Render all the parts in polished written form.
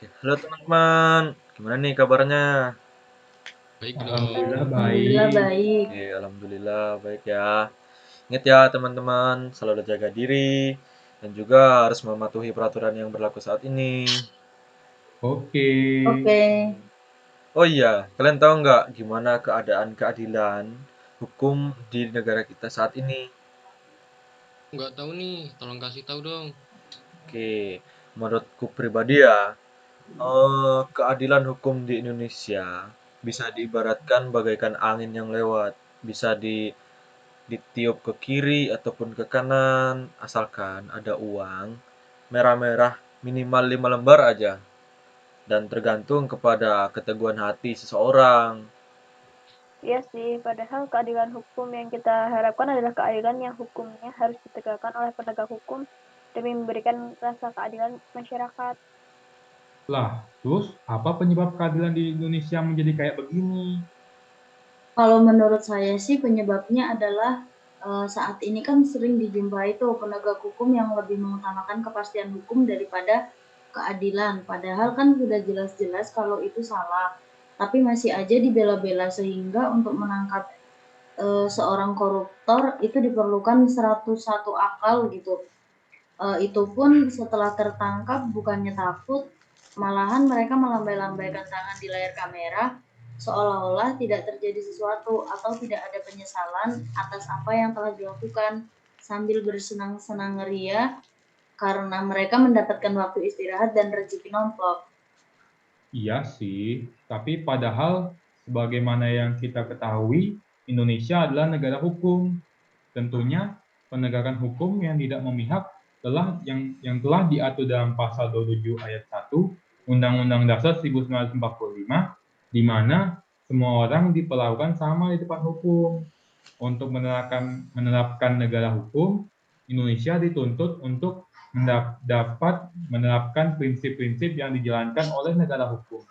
Halo teman-teman, gimana nih kabarnya? Baik Alhamdulillah dong. baik. Alhamdulillah baik. Oke, alhamdulillah baik ya. Ingat ya teman-teman, selalu jaga diri dan juga harus mematuhi peraturan yang berlaku saat ini. Oke. Oke. Oh iya, kalian tahu nggak gimana keadaan keadilan hukum di negara kita saat ini? Nggak tahu nih, tolong kasih tahu dong. Oke, menurutku pribadi ya, keadilan hukum di Indonesia bisa diibaratkan bagaikan angin yang lewat, bisa ditiup ke kiri ataupun ke kanan, asalkan ada uang merah-merah minimal 5 lembar aja, dan tergantung kepada keteguhan hati seseorang. Iya sih, padahal keadilan hukum yang kita harapkan adalah keadilan yang hukumnya harus ditegakkan oleh penegak hukum demi memberikan rasa keadilan masyarakat. Lah, terus apa penyebab keadilan di Indonesia menjadi kayak begini? Kalau menurut saya sih penyebabnya adalah saat ini kan sering dijumpai tuh penegak hukum yang lebih mengutamakan kepastian hukum daripada keadilan. Padahal kan sudah jelas-jelas kalau itu salah, tapi masih aja dibela-bela sehingga untuk menangkap seorang koruptor itu diperlukan 101 akal gitu. Itu pun setelah tertangkap bukannya takut, malahan mereka melambai-lambaikan tangan di layar kamera seolah-olah tidak terjadi sesuatu atau tidak ada penyesalan atas apa yang telah dilakukan sambil bersenang-senang ria karena mereka mendapatkan waktu istirahat dan rezeki nomplok. Iya sih, tapi padahal sebagaimana yang kita ketahui, Indonesia adalah negara hukum. Tentunya penegakan hukum yang tidak memihak yang telah diatur dalam pasal 27 ayat 1 Undang-Undang Dasar 1945, di mana semua orang diperlakukan sama di depan hukum. Untuk menerapkan negara hukum, Indonesia dituntut untuk dapat menerapkan prinsip-prinsip yang dijalankan oleh negara hukum.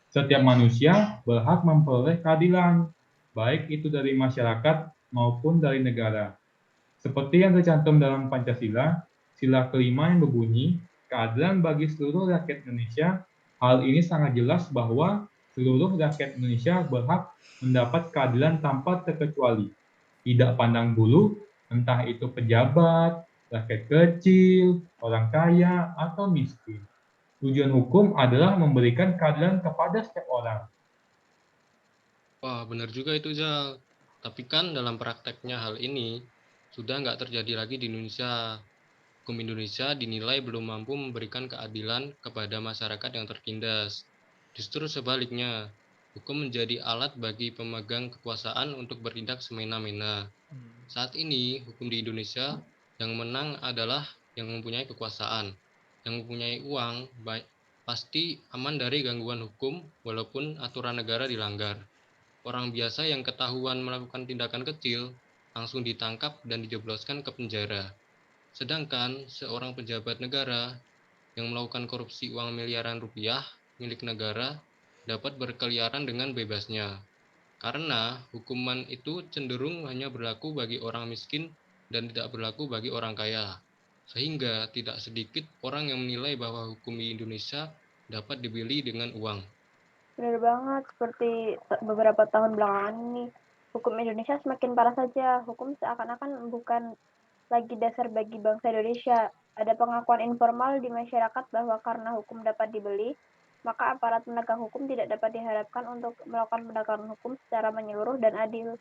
Setiap manusia berhak memperoleh keadilan, baik itu dari masyarakat maupun dari negara. Seperti yang tercantum dalam Pancasila, sila kelima yang berbunyi, keadilan bagi seluruh rakyat Indonesia. Hal ini sangat jelas bahwa seluruh rakyat Indonesia berhak mendapat keadilan tanpa terkecuali. Tidak pandang bulu, entah itu pejabat, rakyat kecil, orang kaya, atau miskin. Tujuan hukum adalah memberikan keadilan kepada setiap orang. Wah, benar juga itu, Zal. Tapi kan dalam prakteknya hal ini sudah nggak terjadi lagi di Indonesia. Hukum Indonesia dinilai belum mampu memberikan keadilan kepada masyarakat yang tertindas. Justru sebaliknya, hukum menjadi alat bagi pemegang kekuasaan untuk bertindak semena-mena. Saat ini, hukum di Indonesia yang menang adalah yang mempunyai kekuasaan. Yang mempunyai uang, pasti aman dari gangguan hukum walaupun aturan negara dilanggar. Orang biasa yang ketahuan melakukan tindakan kecil langsung ditangkap dan dijebloskan ke penjara. Sedangkan seorang pejabat negara yang melakukan korupsi uang miliaran rupiah milik negara dapat berkeliaran dengan bebasnya. Karena hukuman itu cenderung hanya berlaku bagi orang miskin dan tidak berlaku bagi orang kaya. Sehingga tidak sedikit orang yang menilai bahwa hukum di Indonesia dapat dibeli dengan uang. Benar banget, seperti beberapa tahun belakangan ini, hukum Indonesia semakin parah saja. Hukum seakan-akan bukan lagi dasar bagi bangsa Indonesia. Ada pengakuan informal di masyarakat bahwa karena hukum dapat dibeli, maka aparat penegak hukum tidak dapat diharapkan untuk melakukan penegakan hukum secara menyeluruh dan adil.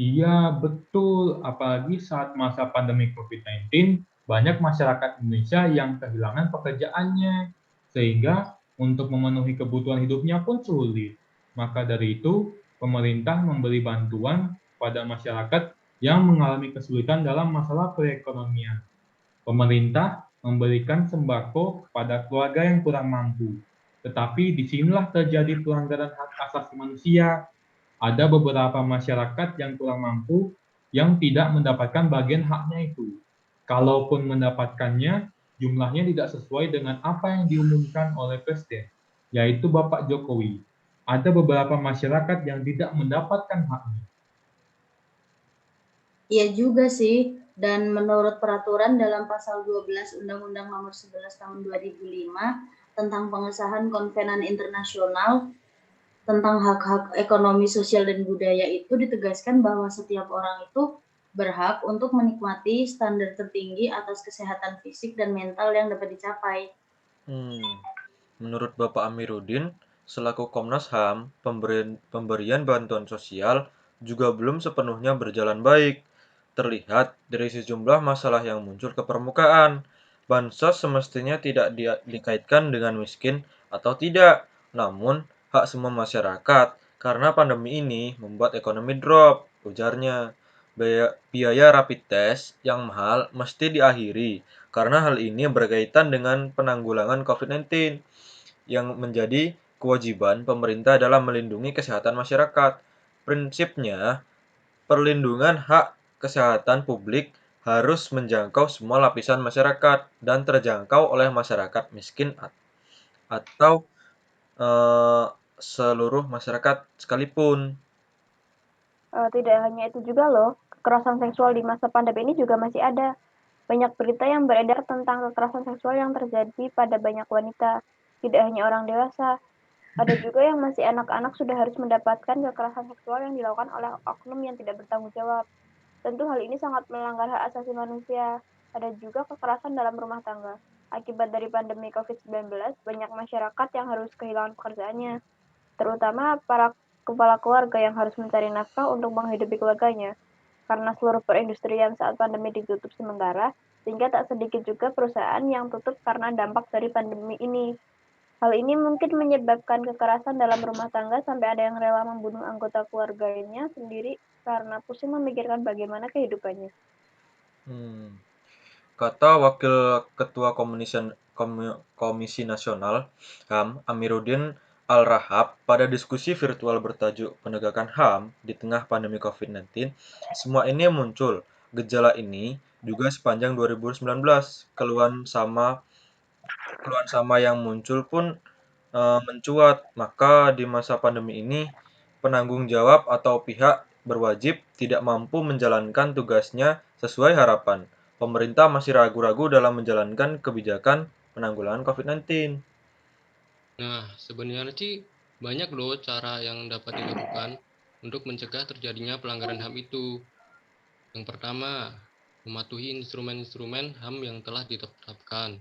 Iya, betul. Apalagi saat masa pandemi COVID-19, banyak masyarakat Indonesia yang kehilangan pekerjaannya, sehingga untuk memenuhi kebutuhan hidupnya pun sulit. Maka dari itu, pemerintah memberi bantuan pada masyarakat yang mengalami kesulitan dalam masalah perekonomian. Pemerintah memberikan sembako kepada keluarga yang kurang mampu. Tetapi disinilah terjadi pelanggaran hak asasi manusia. Ada beberapa masyarakat yang kurang mampu yang tidak mendapatkan bagian haknya itu. Kalaupun mendapatkannya, jumlahnya tidak sesuai dengan apa yang diumumkan oleh Presiden, yaitu Bapak Jokowi. Ada beberapa masyarakat yang tidak mendapatkan haknya. Iya juga sih, dan menurut peraturan dalam pasal 12 Undang-Undang Nomor 11 Tahun 2005, tentang pengesahan Konvenan Internasional tentang hak-hak ekonomi, sosial, dan budaya itu ditegaskan bahwa setiap orang itu berhak untuk menikmati standar tertinggi atas kesehatan fisik dan mental yang dapat dicapai. Menurut Bapak Amiruddin, selaku Komnas HAM, pemberian bantuan sosial juga belum sepenuhnya berjalan baik. Terlihat dari sejumlah masalah yang muncul ke permukaan. Bansos semestinya tidak dikaitkan dengan miskin atau tidak, namun hak semua masyarakat karena pandemi ini membuat ekonomi drop, ujarnya. Biaya rapid test yang mahal mesti diakhiri karena hal ini berkaitan dengan penanggulangan COVID-19 yang menjadi kewajiban pemerintah dalam melindungi kesehatan masyarakat. Prinsipnya, perlindungan hak kesehatan publik harus menjangkau semua lapisan masyarakat dan terjangkau oleh masyarakat miskin atau seluruh masyarakat sekalipun. Tidak hanya itu juga loh, kekerasan seksual di masa pandemi ini juga masih ada. Banyak berita yang beredar tentang kekerasan seksual yang terjadi pada banyak wanita, tidak hanya orang dewasa. Ada juga yang masih anak-anak sudah harus mendapatkan kekerasan seksual yang dilakukan oleh oknum yang tidak bertanggung jawab. Tentu hal ini sangat melanggar hak asasi manusia. Ada juga kekerasan dalam rumah tangga. Akibat dari pandemi COVID-19, banyak masyarakat yang harus kehilangan pekerjaannya, terutama para kepala keluarga yang harus mencari nafkah untuk menghidupi keluarganya. Karena seluruh perindustrian saat pandemi ditutup sementara, sehingga tak sedikit juga perusahaan yang tutup karena dampak dari pandemi ini. Hal ini mungkin menyebabkan kekerasan dalam rumah tangga sampai ada yang rela membunuh anggota keluarganya sendiri karena pusing memikirkan bagaimana kehidupannya. Kata Wakil Ketua Komisi Nasional HAM Amiruddin Al-Rahab pada diskusi virtual bertajuk Penegakan HAM di tengah pandemi COVID-19, semua ini muncul. Gejala ini juga sepanjang 2019, keluhan sama yang muncul pun mencuat. Maka di masa pandemi ini, penanggung jawab atau pihak berwajib tidak mampu menjalankan tugasnya sesuai harapan. Pemerintah masih ragu-ragu dalam menjalankan kebijakan penanggulangan COVID-19. Nah, sebenarnya sih banyak loh cara yang dapat dilakukan untuk mencegah terjadinya pelanggaran HAM itu. Yang pertama, mematuhi instrumen-instrumen HAM yang telah ditetapkan.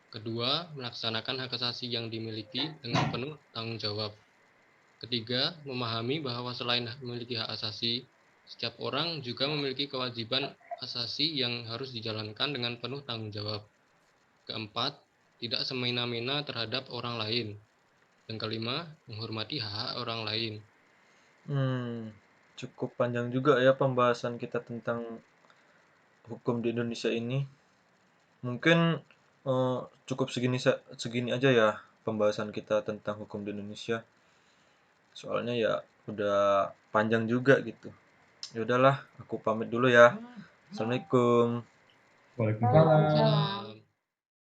Kedua, melaksanakan hak asasi yang dimiliki dengan penuh tanggung jawab. Ketiga, memahami bahwa selain memiliki hak asasi, setiap orang juga memiliki kewajiban asasi yang harus dijalankan dengan penuh tanggung jawab. Keempat, tidak semena-mena terhadap orang lain. Dan kelima, menghormati hak-hak orang lain. Cukup panjang juga ya pembahasan kita tentang hukum di Indonesia ini. Mungkin cukup segini aja ya pembahasan kita tentang hukum di Indonesia. Soalnya ya udah panjang juga gitu. Ya udahlah, aku pamit dulu ya. Assalamualaikum. Waalaikumsalam. Salam.